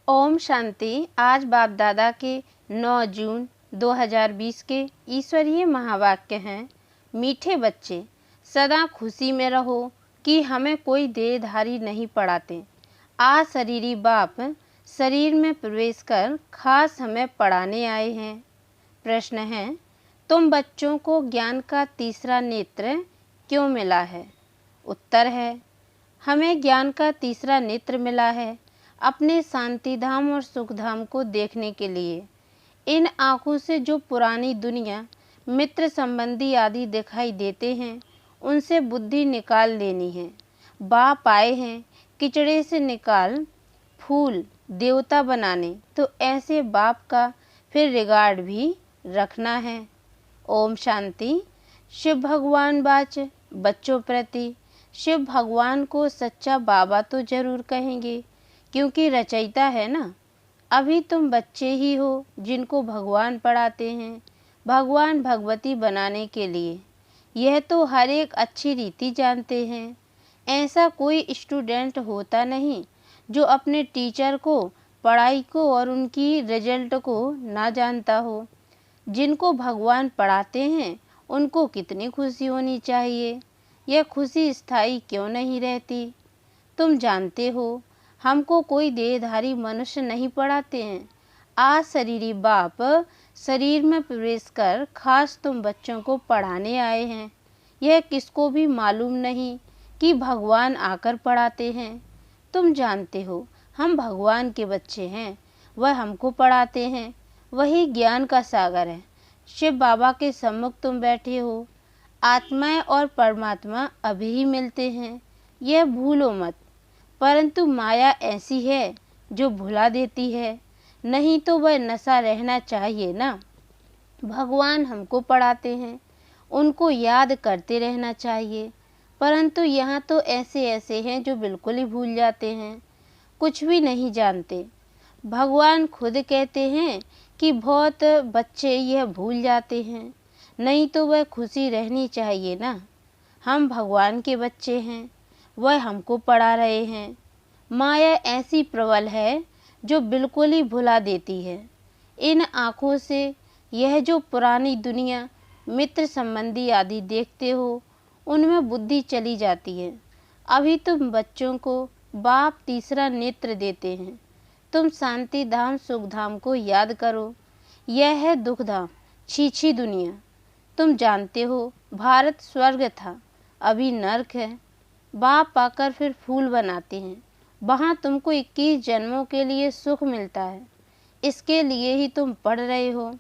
ओम शांति। आज बाप दादा के 9 जून 2020 के ईश्वरीय महावाक्य हैं। मीठे बच्चे, सदा खुशी में रहो कि हमें कोई देहधारी नहीं पढ़ाते। आज शरीरी बाप शरीर में प्रवेश कर खास हमें पढ़ाने आए हैं। प्रश्न है, तुम बच्चों को ज्ञान का तीसरा नेत्र क्यों मिला है? उत्तर है, हमें ज्ञान का तीसरा नेत्र मिला है अपने शांति धाम और सुख धाम को देखने के लिए। इन आँखों से जो पुरानी दुनिया, मित्र संबंधी आदि दिखाई देते हैं, उनसे बुद्धि निकाल लेनी है। बाप आए हैं किचड़े से निकाल फूल देवता बनाने, तो ऐसे बाप का फिर रिगार्ड भी रखना है। ओम शांति। शिव भगवान बाच बच्चों प्रति शिव भगवान को सच्चा बाबा तो जरूर कहेंगे, क्योंकि रचयिता है ना। अभी तुम बच्चे ही हो जिनको भगवान पढ़ाते हैं, भगवान भगवती बनाने के लिए। यह तो हर एक अच्छी रीति जानते हैं। ऐसा कोई स्टूडेंट होता नहीं जो अपने टीचर को, पढ़ाई को और उनकी रिजल्ट को ना जानता हो। जिनको भगवान पढ़ाते हैं उनको कितनी खुशी होनी चाहिए। यह खुशी स्थायी क्यों नहीं रहती? तुम जानते हो, हमको कोई देहधारी मनुष्य नहीं पढ़ाते हैं। आज शरीरी बाप शरीर में प्रवेश कर खास तुम बच्चों को पढ़ाने आए हैं। यह किसको भी मालूम नहीं कि भगवान आकर पढ़ाते हैं। तुम जानते हो, हम भगवान के बच्चे हैं, वह हमको पढ़ाते हैं। वही ज्ञान का सागर है। शिव बाबा के सम्मुख तुम बैठे हो। आत्माएं और परमात्मा अभी ही मिलते हैं, यह भूलो मत। परंतु माया ऐसी है जो भुला देती है, नहीं तो वह नशा रहना चाहिए ना। भगवान हमको पढ़ाते हैं, उनको याद करते रहना चाहिए। परंतु यहाँ तो ऐसे हैं जो बिल्कुल ही भूल जाते हैं, कुछ भी नहीं जानते। भगवान खुद कहते हैं कि बहुत बच्चे यह भूल जाते हैं, नहीं तो वह खुशी रहनी चाहिए ना। हम भगवान के बच्चे हैं, वह हमको पढ़ा रहे हैं। माया ऐसी प्रबल है जो बिल्कुल ही भुला देती है। इन आँखों से यह जो पुरानी दुनिया, मित्र संबंधी आदि देखते हो, उनमें बुद्धि चली जाती है। अभी तुम बच्चों को बाप तीसरा नेत्र देते हैं। तुम शांति धाम सुख धाम को याद करो। यह है दुख धाम, छीछी दुनिया। तुम जानते हो, भारत स्वर्ग था, अभी नर्क है। बाप आकर फिर फूल बनाते हैं। वहाँ तुमको 21 जन्मों के लिए सुख मिलता है। इसके लिए ही तुम पढ़ रहे हो।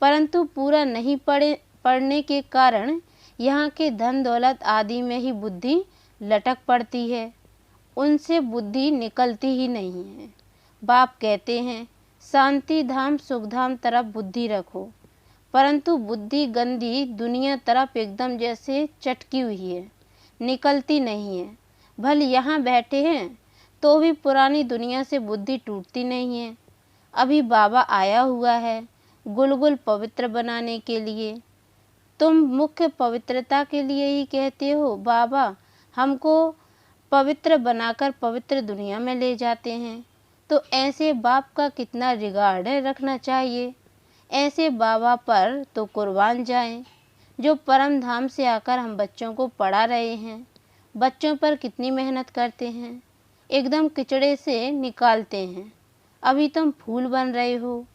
परंतु पूरा नहीं पढ़ने के कारण यहाँ के धन दौलत आदि में ही बुद्धि लटक पड़ती है, उनसे बुद्धि निकलती ही नहीं है। बाप कहते हैं, शांति धाम सुख धाम तरफ बुद्धि रखो। परंतु बुद्धि गंदी दुनिया तरफ एकदम जैसे चटकी हुई है, निकलती नहीं है। भले यहाँ बैठे हैं तो भी पुरानी दुनिया से बुद्धि टूटती नहीं है। अभी बाबा आया हुआ है गुलगुल पवित्र बनाने के लिए। तुम मुख्य पवित्रता के लिए ही कहते हो, बाबा हमको पवित्र बनाकर पवित्र दुनिया में ले जाते हैं। तो ऐसे बाप का कितना रिगार्ड रखना चाहिए। ऐसे बाबा पर तो कुर्बान जाएं, जो परम धाम से आकर हम बच्चों को पढ़ा रहे हैं। बच्चों पर कितनी मेहनत करते हैं, एकदम किचड़े से निकालते हैं। अभी तुम फूल बन रहे हो,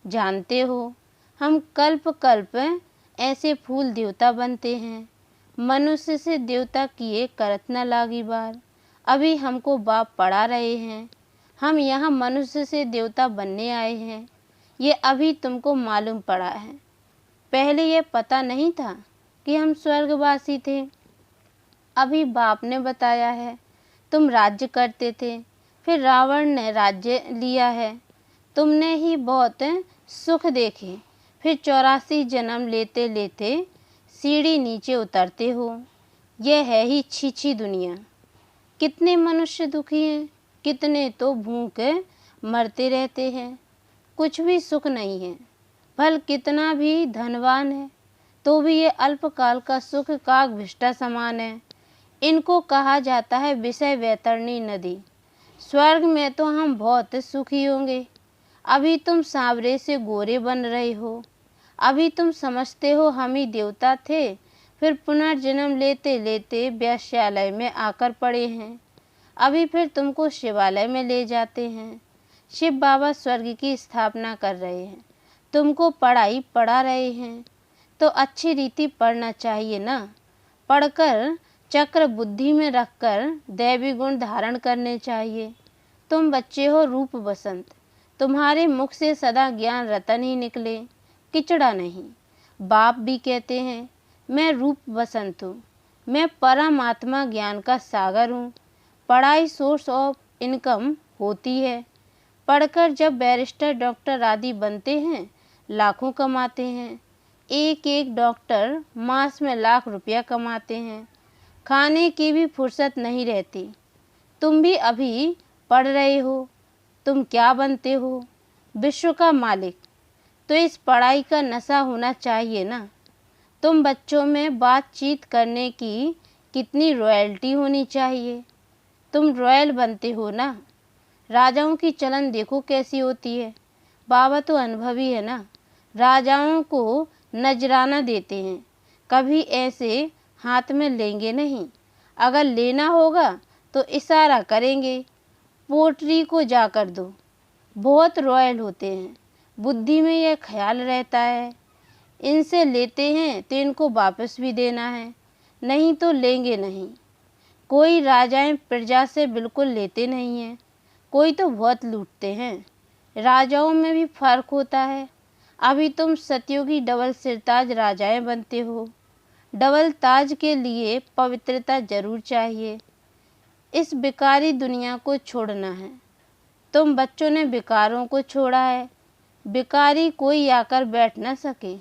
जानते हो। हम कल्प कल्प ऐसे फूल देवता बनते हैं। मनुष्य से देवता किए करत न लागी बार। अभी हमको बाप पढ़ा रहे हैं। हम यहाँ मनुष्य से देवता बनने आए हैं, ये अभी तुमको मालूम पड़ा है। पहले ये पता नहीं था कि हम स्वर्गवासी थे। अभी बाप ने बताया है। तुम राज्य करते थे, फिर रावण ने राज्य लिया है। तुमने ही बहुत सुख देखे, फिर 84 जन्म लेते लेते सीढ़ी नीचे उतरते हो। यह है ही छीछी दुनिया। कितने मनुष्य दुखी हैं, कितने तो भूख मरते रहते हैं, कुछ भी सुख नहीं है। भल कितना भी धनवान है तो भी ये अल्पकाल का सुख काग भिष्टा समान है। इनको कहा जाता है विषय वैतरणी नदी। स्वर्ग में तो हम बहुत सुखी होंगे। अभी तुम सांवरे से गोरे बन रहे हो। अभी तुम समझते हो हम ही देवता थे, फिर पुनर्जन्म लेते लेते वेश्यालय में आकर पड़े हैं। अभी फिर तुमको शिवालय में ले जाते हैं। शिव बाबा स्वर्ग की स्थापना कर रहे हैं, तुमको पढ़ाई पढ़ा रहे हैं, तो अच्छी रीति पढ़ना चाहिए ना। पढ़कर चक्र बुद्धि में रखकर दैवी गुण धारण करने चाहिए। तुम बच्चे हो रूप बसंत, तुम्हारे मुख से सदा ज्ञान रतन ही निकले, किचड़ा नहीं। बाप भी कहते हैं मैं रूप बसंत हूँ, मैं परमात्मा ज्ञान का सागर हूँ। पढ़ाई सोर्स ऑफ इनकम होती है। पढ़कर जब बैरिस्टर डॉक्टर आदि बनते हैं, लाखों कमाते हैं। एक एक डॉक्टर मास में लाख रुपया कमाते हैं। खाने की भी फुर्सत नहीं रहती। तुम भी अभी पढ़ रहे हो, तुम क्या बनते हो? विश्व का मालिक। तो इस पढ़ाई का नशा होना चाहिए ना। तुम बच्चों में बातचीत करने की कितनी रॉयल्टी होनी चाहिए। तुम रॉयल बनते हो ना। राजाओं की चलन देखो कैसी होती है। बाबा तो अनुभवी है ना। राजाओं को नजराना देते हैं, कभी ऐसे हाथ में लेंगे नहीं। अगर लेना होगा तो इशारा करेंगे, पोट्री को जाकर दो। बहुत रॉयल होते हैं। बुद्धि में यह ख्याल रहता है इनसे लेते हैं तो इनको वापस भी देना है, नहीं तो लेंगे नहीं। कोई राजाएं प्रजा से बिल्कुल लेते नहीं हैं, कोई तो बहुत लूटते हैं। राजाओं में भी फर्क होता है। अभी तुम सतयुगी डबल सिरताज राजाएं बनते हो। डबल ताज के लिए पवित्रता जरूर चाहिए। इस बेकारी दुनिया को छोड़ना है। तुम बच्चों ने बेकारों को छोड़ा है। बेकारी कोई आकर बैठ न सके।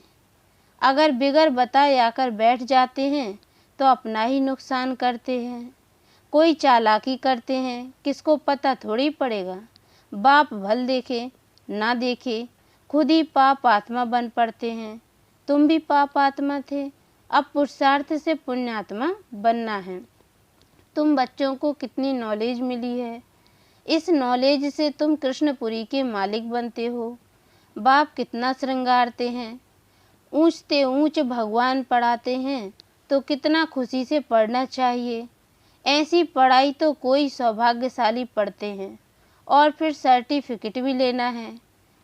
अगर बिगर बताए आकर बैठ जाते हैं तो अपना ही नुकसान करते हैं। कोई चालाकी करते हैं, किसको पता थोड़ी पड़ेगा। बाप भल देखे ना देखे, खुद ही पाप आत्मा बन पड़ते हैं। तुम भी पाप आत्मा थे, अब पुरुषार्थ से पुण्यात्मा बनना है। तुम बच्चों को कितनी नॉलेज मिली है। इस नॉलेज से तुम कृष्णपुरी के मालिक बनते हो। बाप कितना श्रृंगारते हैं। ऊंचते ऊंच भगवान पढ़ाते हैं तो कितना खुशी से पढ़ना चाहिए। ऐसी पढ़ाई तो कोई सौभाग्यशाली पढ़ते हैं और फिर सर्टिफिकेट भी लेना है।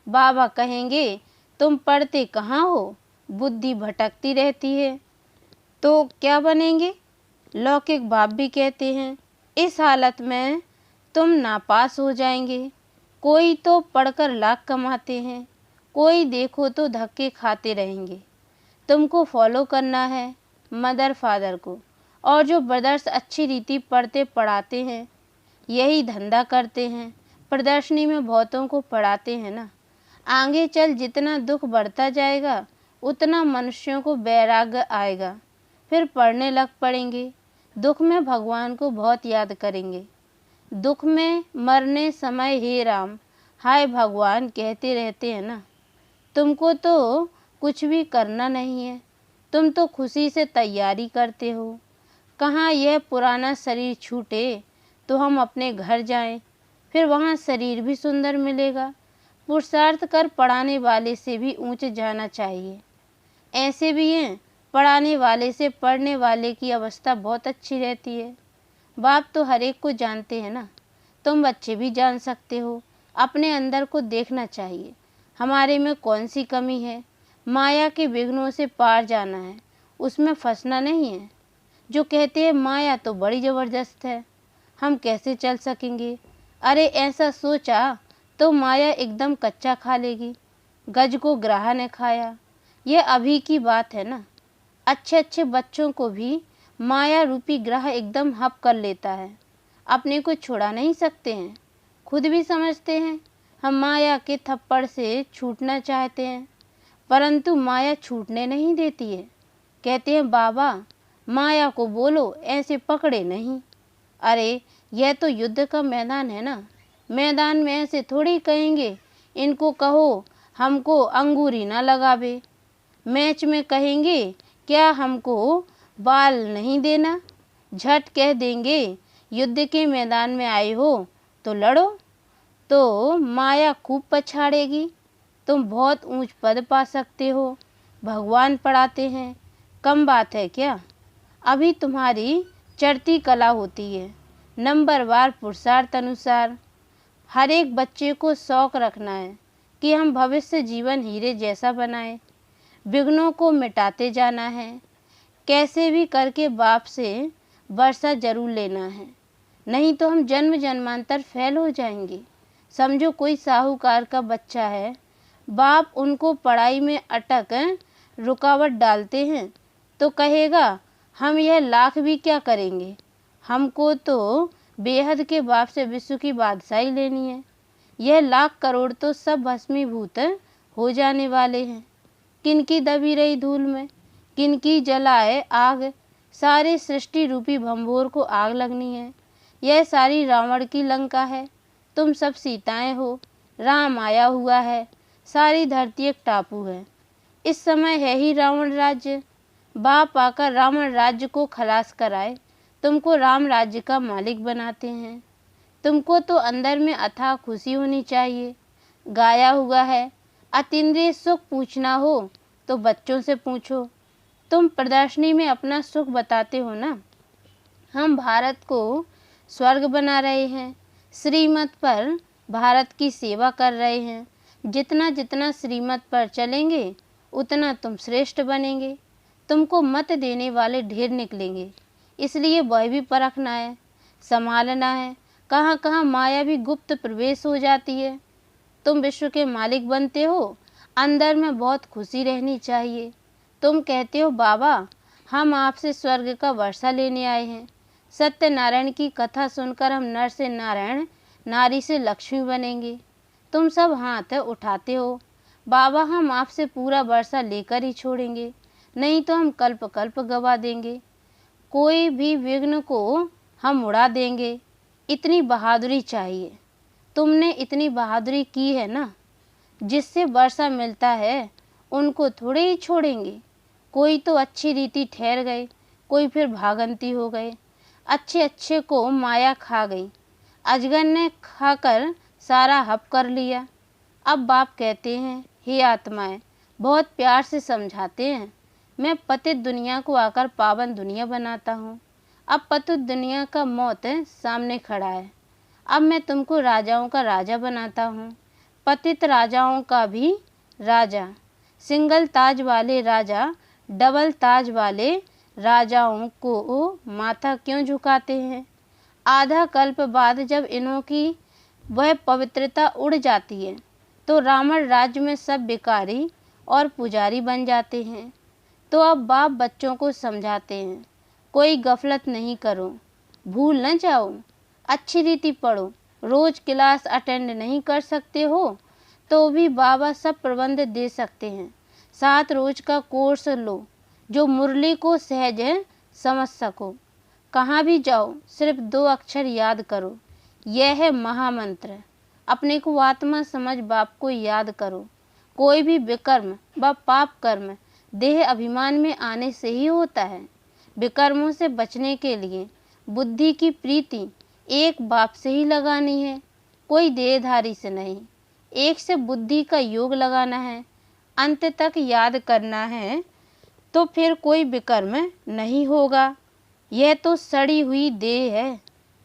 बाबा कहेंगे तुम पढ़ते कहाँ हो, बुद्धि भटकती रहती है। तो क्या बनेंगे? लौकिक बाप भी कहते हैं इस हालत में तुम नापास हो जाएंगे। कोई तो पढ़कर लाख कमाते हैं, कोई देखो तो धक्के खाते रहेंगे। तुमको फॉलो करना है मदर फादर को, और जो ब्रदर्स अच्छी रीति पढ़ते पढ़ाते हैं, यही धंधा करते हैं, प्रदर्शनी में बहुतों को पढ़ाते हैं ना। आगे चल जितना दुख बढ़ता जाएगा उतना मनुष्यों को वैराग्य आएगा, फिर पढ़ने लग पड़ेंगे। दुख में भगवान को बहुत याद करेंगे। दुख में मरने समय हे राम हाय भगवान कहते रहते हैं ना। तुमको तो कुछ भी करना नहीं है, तुम तो खुशी से तैयारी करते हो। कहाँ यह पुराना शरीर छूटे तो हम अपने घर जाएं, फिर वहाँ शरीर भी सुंदर मिलेगा। पुरुषार्थ कर पढ़ाने वाले से भी ऊंचे जाना चाहिए। ऐसे भी हैं पढ़ाने वाले से पढ़ने वाले की अवस्था बहुत अच्छी रहती है। बाप तो हर एक को जानते हैं ना। तुम बच्चे भी जान सकते हो। अपने अंदर को देखना चाहिए, हमारे में कौन सी कमी है। माया के विघ्नों से पार जाना है, उसमें फंसना नहीं है। जो कहते हैं माया तो बड़ी ज़बरदस्त है, हम कैसे चल सकेंगे। अरे ऐसा सोचा तो माया एकदम कच्चा खा लेगी। गज को ग्राह ने खाया, यह अभी की बात है ना। अच्छे अच्छे बच्चों को भी माया रूपी ग्रह एकदम हप कर लेता है। अपने को छुड़ा नहीं सकते हैं। खुद भी समझते हैं हम माया के थप्पड़ से छूटना चाहते हैं, परंतु माया छूटने नहीं देती है। कहते हैं बाबा माया को बोलो ऐसे पकड़े नहीं। अरे यह तो युद्ध का मैदान है ना। मैदान में ऐसे थोड़ी कहेंगे इनको कहो हमको अंगूरी ना लगावे। मैच में कहेंगे क्या हमको बाल नहीं देना। झट कह देंगे युद्ध के मैदान में आए हो तो लड़ो, तो माया खूब पछाड़ेगी। तुम बहुत ऊंच पद पा सकते हो, भगवान पढ़ाते हैं, कम बात है क्या? अभी तुम्हारी चढ़ती कला होती है, नंबरवार पुरुषार्थ अनुसार। हर एक बच्चे को शौक रखना है कि हम भविष्य जीवन हीरे जैसा बनाएं। विघ्नों को मिटाते जाना है, कैसे भी करके बाप से वर्षा जरूर लेना है, नहीं तो हम जन्म जन्मांतर फेल हो जाएंगे। समझो कोई साहूकार का बच्चा है, बाप उनको पढ़ाई में अटक रुकावट डालते हैं तो कहेगा हम यह लाख भी क्या करेंगे, हमको तो बेहद के बाप से विश्व की बादशाही लेनी है। यह लाख करोड़ तो सब भस्मीभूत हो जाने वाले हैं। किनकी दबी रही धूल में, किनकी जलाए आग, सारे सृष्टि रूपी भंभोर को आग लगनी है। यह सारी रावण की लंका है, तुम सब सीताएं हो, राम आया हुआ है, सारी धरती एक टापू है। इस समय है ही रावण राज्य, बाप आकर रावण राज्य को खलास कराए, तुमको राम राज्य का मालिक बनाते हैं। तुमको तो अंदर में अथाह खुशी होनी चाहिए। गाया हुआ है, अतीन्द्रिय सुख पूछना हो तो बच्चों से पूछो। तुम प्रदर्शनी में अपना सुख बताते हो ना। हम भारत को स्वर्ग बना रहे हैं, श्रीमत पर भारत की सेवा कर रहे हैं। जितना जितना श्रीमत पर चलेंगे उतना तुम श्रेष्ठ बनेंगे। तुमको मत देने वाले ढेर निकलेंगे, इसलिए वह भी परखना है, संभालना है। कहाँ कहाँ माया भी गुप्त प्रवेश हो जाती है। तुम विश्व के मालिक बनते हो, अंदर में बहुत खुशी रहनी चाहिए। तुम कहते हो बाबा हम आपसे स्वर्ग का वर्षा लेने आए हैं। सत्यनारायण की कथा सुनकर हम नर से नारायण, नारी से लक्ष्मी बनेंगे। तुम सब हाथ उठाते हो, बाबा हम आपसे पूरा वर्षा लेकर ही छोड़ेंगे, नहीं तो हम कल्प कल्प गवा देंगे। कोई भी विघ्न को हम उड़ा देंगे। इतनी बहादुरी चाहिए। तुमने इतनी बहादुरी की है ना, जिससे वर्षा मिलता है उनको थोड़े ही छोड़ेंगे। कोई तो अच्छी रीति ठहर गए, कोई फिर भागंती हो गए। अच्छे अच्छे को माया खा गई, अजगर ने खाकर सारा हप कर लिया। अब बाप कहते हैं हे आत्माएं, बहुत प्यार से समझाते हैं, मैं पतित दुनिया को आकर पावन दुनिया बनाता हूँ। अब पतित दुनिया का मौत सामने खड़ा है, अब मैं तुमको राजाओं का राजा बनाता हूँ, पतित राजाओं का भी राजा। सिंगल ताज वाले राजा डबल ताज वाले राजाओं को माथा क्यों झुकाते हैं? आधा कल्प बाद जब इन्हों की वह पवित्रता उड़ जाती है तो रावण राज्य में सब भिखारी और पुजारी बन जाते हैं। तो अब बाप बच्चों को समझाते हैं, कोई गफलत नहीं करो, भूल न जाओ, अच्छी रीति पढ़ो। रोज क्लास अटेंड नहीं कर सकते हो तो भी बाबा सब प्रबंध दे सकते हैं। 7 रोज का कोर्स लो जो मुरली को सहज समझ सको। कहाँ भी जाओ सिर्फ 2 अक्षर याद करो, यह है महामंत्र। अपने को आत्मा समझ बाप को याद करो। कोई भी विकर्म व पाप कर्म देह अभिमान में आने से ही होता है। विकर्मों से बचने के लिए बुद्धि की प्रीति एक बाप से ही लगानी है, कोई देहधारी से नहीं। एक से बुद्धि का योग लगाना है, अंत तक याद करना है, तो फिर कोई विकर्म नहीं होगा। यह तो सड़ी हुई देह है,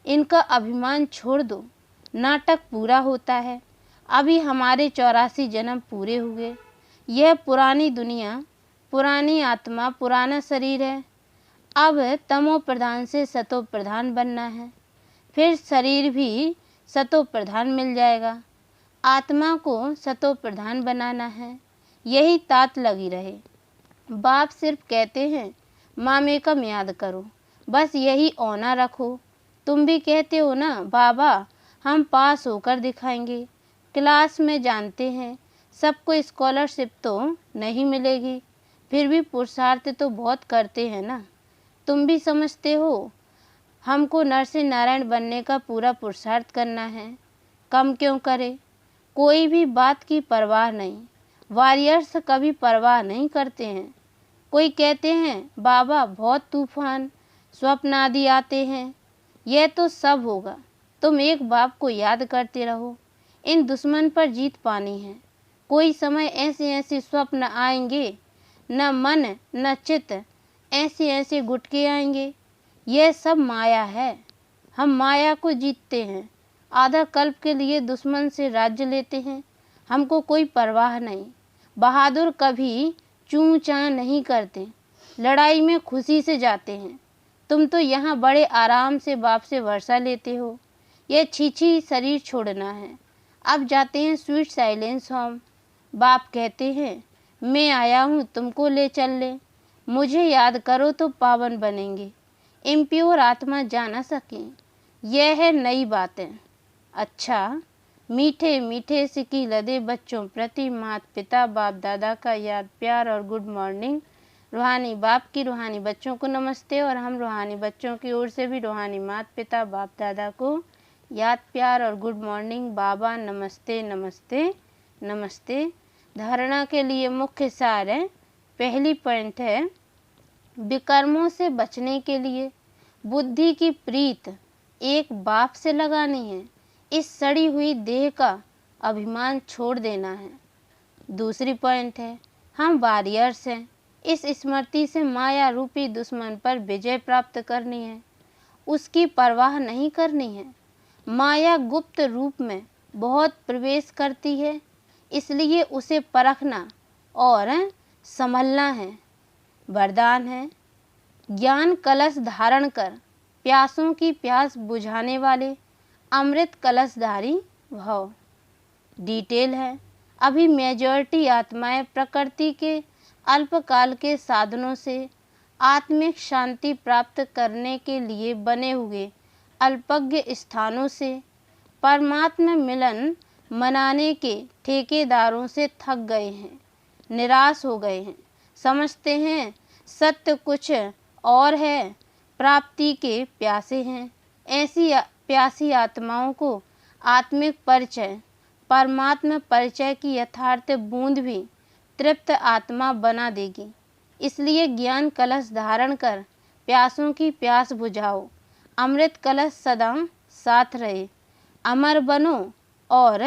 इनका अभिमान छोड़ दो, नाटक पूरा होता है। अभी हमारे 84 जन्म पूरे हुए। यह पुरानी दुनिया, पुरानी आत्मा, पुराना शरीर है। अब तमो प्रधान से सतो प्रधान बनना है, फिर शरीर भी सतो प्रधान मिल जाएगा। आत्मा को सतो प्रधान बनाना है, यही तात लगी रहे। बाप सिर्फ कहते हैं मामे का याद करो, बस यही औना रखो। तुम भी कहते हो ना बाबा हम पास होकर दिखाएंगे। क्लास में जानते हैं सबको स्कॉलरशिप तो नहीं मिलेगी, फिर भी पुरुषार्थ तो बहुत करते हैं ना। तुम भी समझते हो हमको नर से नारायण बनने का पूरा पुरुषार्थ करना है, कम क्यों करे। कोई भी बात की परवाह नहीं, वॉरियर्स कभी परवाह नहीं करते हैं। कोई कहते हैं बाबा बहुत तूफान स्वप्न आदि आते हैं, यह तो सब होगा, तुम एक बाप को याद करते रहो। इन दुश्मन पर जीत पानी है। कोई समय ऐसे ऐसे स्वप्न आएंगे, न मन न चित्त, ऐसे ऐसे गुटके आएंगे। यह सब माया है। हम माया को जीतते हैं। आधा कल्प के लिए दुश्मन से राज्य लेते हैं। हमको कोई परवाह नहीं। बहादुर कभी चूं चां नहीं करते। लड़ाई में खुशी से जाते हैं। तुम तो यहाँ बड़े आराम से बाप से वर्षा लेते हो। यह छीछी शरीर छोड़ना है। अब जाते हैं स्वीट साइलेंस होम। बाप कहते हैं, मैं आया हूँ, तुमको ले चल ले। मुझे याद करो तो पावन बनेंगे। इम्प्योर आत्मा जा न सके। यह है नई बातें। अच्छा, मीठे मीठे सिकी लदे बच्चों प्रति माता पिता बाप दादा का याद प्यार और गुड मॉर्निंग। रूहानी बाप की रूहानी बच्चों को नमस्ते, और हम रूहानी बच्चों की ओर से भी रूहानी माता पिता बाप दादा को याद प्यार और गुड मॉर्निंग। बाबा नमस्ते नमस्ते नमस्ते। धारणा के लिए मुख्य सार है। पहली पॉइंट है, विकर्मों से बचने के लिए बुद्धि की प्रीत एक बाप से लगानी है। इस सड़ी हुई देह का अभिमान छोड़ देना है। दूसरी पॉइंट है, हम वॉरियर्स हैं। इस स्मृति से माया रूपी दुश्मन पर विजय प्राप्त करनी है। उसकी परवाह नहीं करनी है। माया गुप्त रूप में बहुत प्रवेश करती है, इसलिए उसे परखना और संभलना है। वरदान है, ज्ञान कलश धारण कर प्यासों की प्यास बुझाने वाले अमृत कलशधारी भव। डिटेल है, अभी मेजॉरिटी आत्माएं प्रकृति के अल्पकाल के साधनों से आत्मिक शांति प्राप्त करने के लिए बने हुए अल्पज्ञ स्थानों से परमात्मा मिलन मनाने के ठेकेदारों से थक गए हैं, निराश हो गए हैं। समझते हैं सत्य कुछ और है, प्राप्ति के प्यासे हैं। ऐसी प्यासी आत्माओं को आत्मिक परिचय, परमात्मा परिचय की यथार्थ बूंद भी तृप्त आत्मा बना देगी। इसलिए ज्ञान कलश धारण कर प्यासों की प्यास बुझाओ। अमृत कलश सदा साथ रहे। अमर बनो और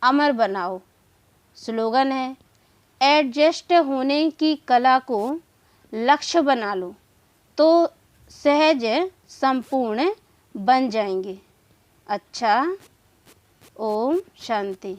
अमर बनाओ। स्लोगन है, एडजस्ट होने की कला को लक्ष्य बना लो तो सहज संपूर्ण बन जाएंगे। अच्छा, ओम शांति।